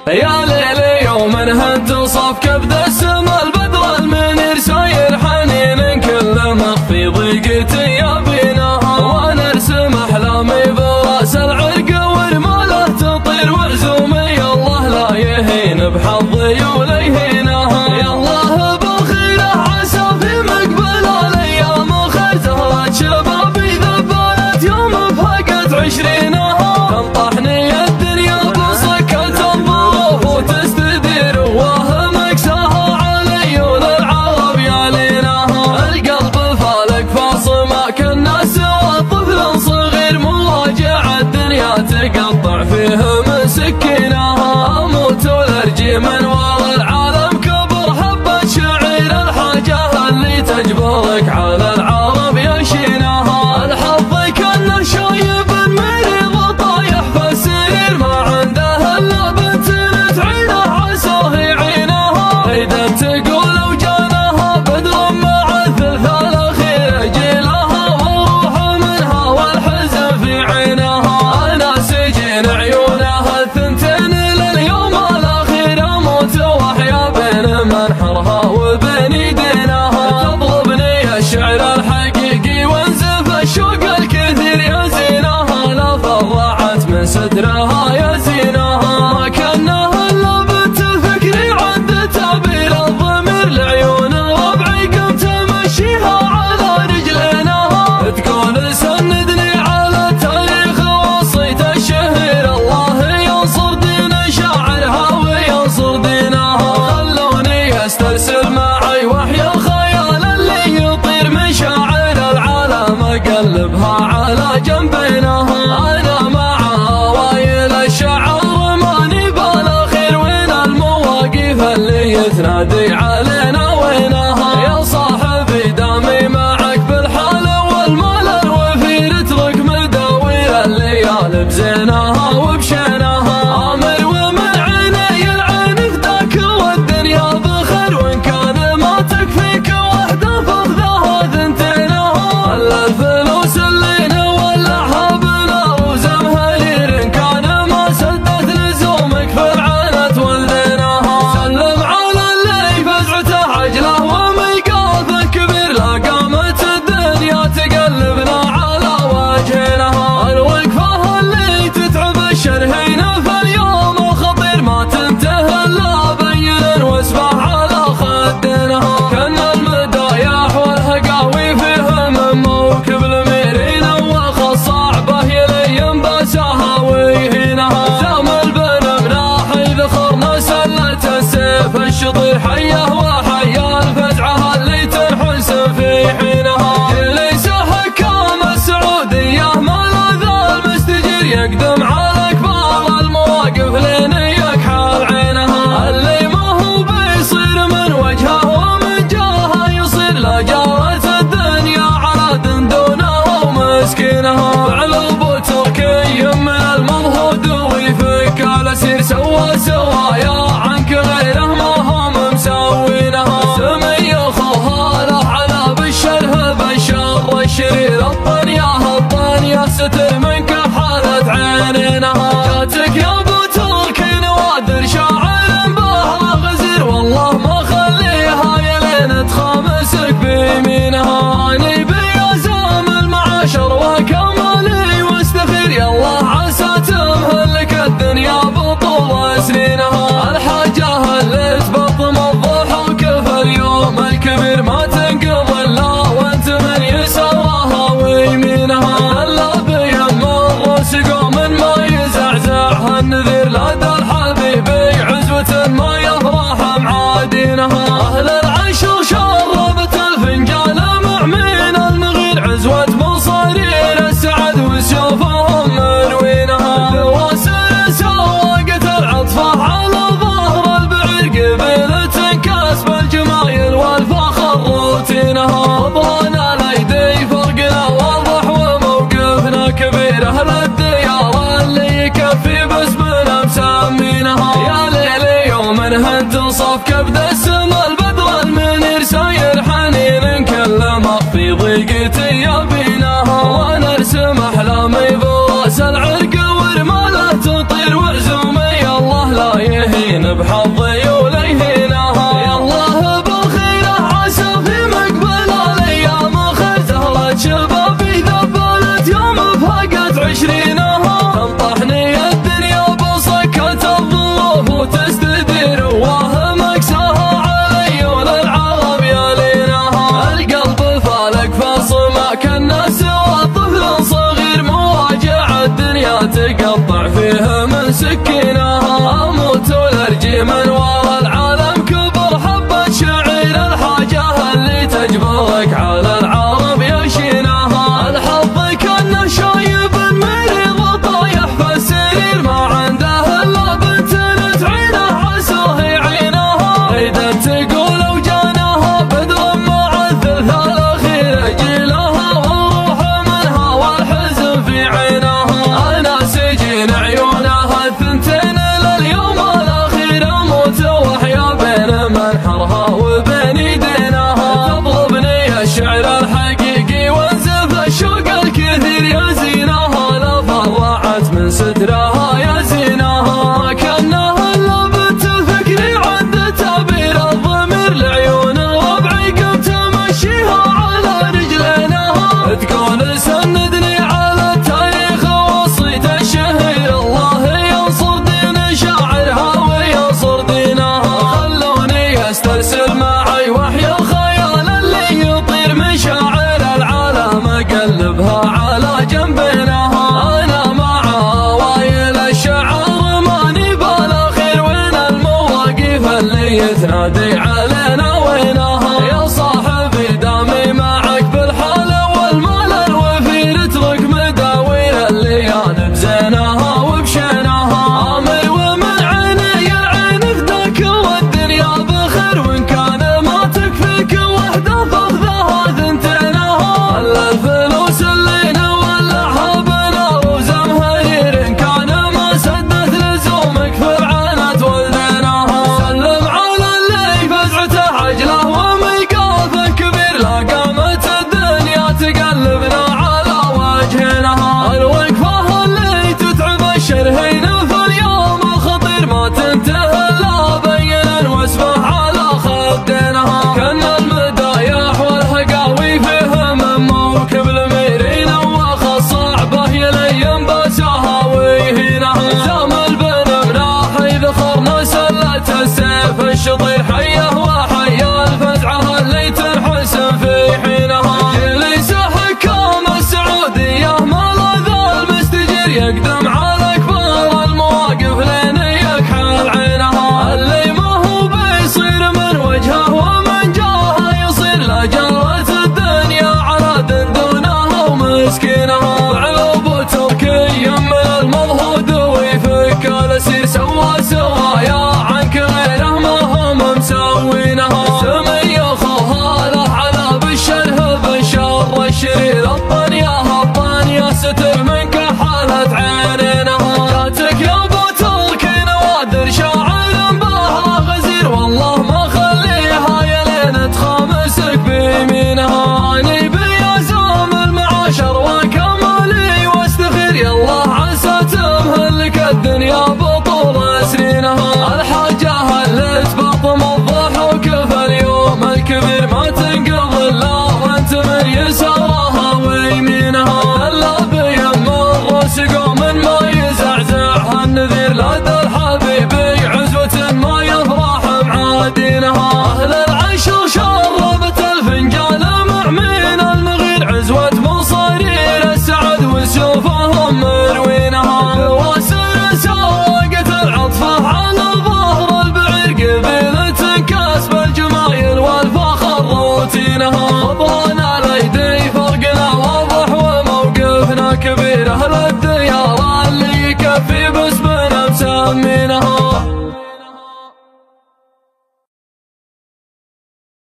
يا ليل يوم هد صف كبد السما البدر المنير ساير حنين كل مخفي ضيقتي يا بيناها وانا ارسم احلامي براس العرق ورماله تطير وعزومي الله لا يهين بحظي ولا يهينها يا الله بالخيره عسى في مقبل الايام خير زهرة شبابي ذبلت يوم بهقت عشرينها تنطحني الدنيا بسكة الظروف وتستدير وهمك ساها علي وللعرب يعلينها القلب فالك فاصمك الناس والطفل صغير مواجع الدنيا تقطع فيه من سكينها اموت والارجي من ورا العالم كبر حبة شعير الحاجة اللي تجبرك على العرب يشينها الحظ كانه شايب مريض طايح في السرير ما عنده الا بنت تعينه عساه يعينها اذا تقول لو جانها بدر مع الثلث الاخير اجي لها واروح منها والحزن في عينها انا سجين عيونها الثنتين لليوم الاخير اموت واحيا بين منحرها وبين يدينها تطلبني الشعر الحقيقي وانزف الشوق الكثير يا زينها لا فرعت من صدرها يا زينها ما كانها الا بنت فكري عند تعبير الضمير لعيون ربعي قمت امشيها على رجلينها تقول سندني على التاريخ وصيت الشهير الله ينصر دين شاعرها وينصر دينها خلوني استرسل معي وحي الخيال اللي يطير من شاعر العالم اقلبها على جنبينها انا مع وايل الشعر ماني بالاخير وين المواقف اللي يتنادي علينا وينها يا صاحبي دامي معك بالحال والمال الوفير اترك مداوير الليالي بزينها وبشينها امر ومن عيني العين فداك والدنيا بخير وان كان ما تكفيك وحده فاخذها ثنتينها الا الفلوس اللي نولعها بنار وزمهرير ان كان ما سدت لزومك فرعنت ولدينها سلم على اللي فزعته عجله وميقاف كبير لا قامت الدنيا تقلبنا على وجهنا الوقفه اللي تتعب الشرهين في اليوم الخطير ما تنتهي الا بين واسبح على خدنا كان المدايح والهقاوي فيه من موكب الميرين وخص صعبه يلين باسها ويهينها زام البن مناحي ذخرنا سلة السيف الشطير حيه وحيا الفزعه اللي تنحس في حينها ليس حكام السعوديه ما ذا المستجير يقدم على كبار المواقف لين يكحل عينها اللي ما هو بيصير من وجهه ومن جاهه يصير لا جارت الدنيا على دندونها ومسكينها فعل ابو تركي من المضهود ويفك الاسير سوايا عنك غيره ما هم مسوينها سمي اخوها له على بالشره بالشر الشرير الطنيه ستر من كحالة عينينها جاتك يا ابو تركي نوادر شاعر بها غزير والله ما خليها يلين تخامسك بيمينها اني بيزام المعاشر وكمالي واستخير يالله عسى تمهلك الدنيا بطول سنينها سكينها اموت والارجي من ورا العالم كبر حبة شعير الحاجة اللي تجبرك على العرب يشينها الحظ كان شايب مريض طايح في السرير ما عنده الا بنت تعينه عساه يعينها ريدت تقول وجانها بدر مع الثلث الاخير اجيلها والروح منها والحزن في عينها انا سجين عيونها الثنتين لليوم الاخير اموت واحيا بين منحرها وبين يدينها تطلبني الشعر الحقيقي وانزف الشوق الكثير يا زينها لا فرعت من سترها يا زينها كانها الا بنت فكري عند تعبير الضمير لعيون ربعي قمت امشيها على رجلينها تقول سندني على التاريخ وصيت الشهير الله ينصر دين شاعرها وينصر دينها خلوني استرسل معي وحي الخيال اللي يطير مشاعر العالم اقلبها على جنبينها انا مع وايل الشعر ماني بالاخير وين المواقف اللي يتنادي علينا وينها يا صاحبي دامي معك بالحال والمال الوفير اترك مداوير الليالي بزينها وبشينها امر ومن عيني العين فداك والدنيا بخير وان كان ما تكفيك وحده فاخذها ثنتينها الا الفلوس اللي نولعها بنار وزمهرير ان كان ما سدت لزومك فرعانت ولدينها سلم على اللي فزعته عجله وميقاف كبير لا قامت الدنيا تقلبنا على وجهنها الوقفه اللي تتعب الشرهين في اليوم الخطير ما تنتهي الا بينا واسمه على خدينها كان المدايح والهقاوي فيها من موكب الميرين واخ صعبه يلين باسها ويهينها زام البن مناح ذخرنا سلة السيف الشطير حيه وحيا الفزعه اللي تنحسن في حينها جليس حكام السعوديه ما لا المستجير يقدم على كبار المواقف لين يكحل عينها اللي ما هو بيصير من وجهه ومن جاهه يصير لا جرت الدنيا على دندونها ومسكينها علوب تركي من المضهود ويفك الاسير سوا سوايا عنك غيره ما هم مسوينها سمي اخوها له على بالشره بالشر الشرير الطنيا هالطنيا ستر منك حالت عينينها جاتك يا ابو تركي نوادر شاعر بها غزير والله ما خليها يلين تخامسك بيمينها اني بيزام المعاشر وكمالي واستخير يالله عسى تمهلك الدنيا بطول سنينها الحاجه اللي تبطم الضحك في اليوم الكبير ما تنقض الا وانت من يسارها ويمينها الا بيم الراس قوم ما يزعزعها النذير لدى الحبيبي عزوة ما يفرح معادينها اهل العشر شربت الفنجان مع مين المغير عزوة مصارير السعد وسيوفهم مروينها بواسر سوقت العطفة على ظهر البعير قبيلة كسب الجمايل والفخر روتينها طبعنا الايدي فرقنا واضح وموقفنا كبير اهل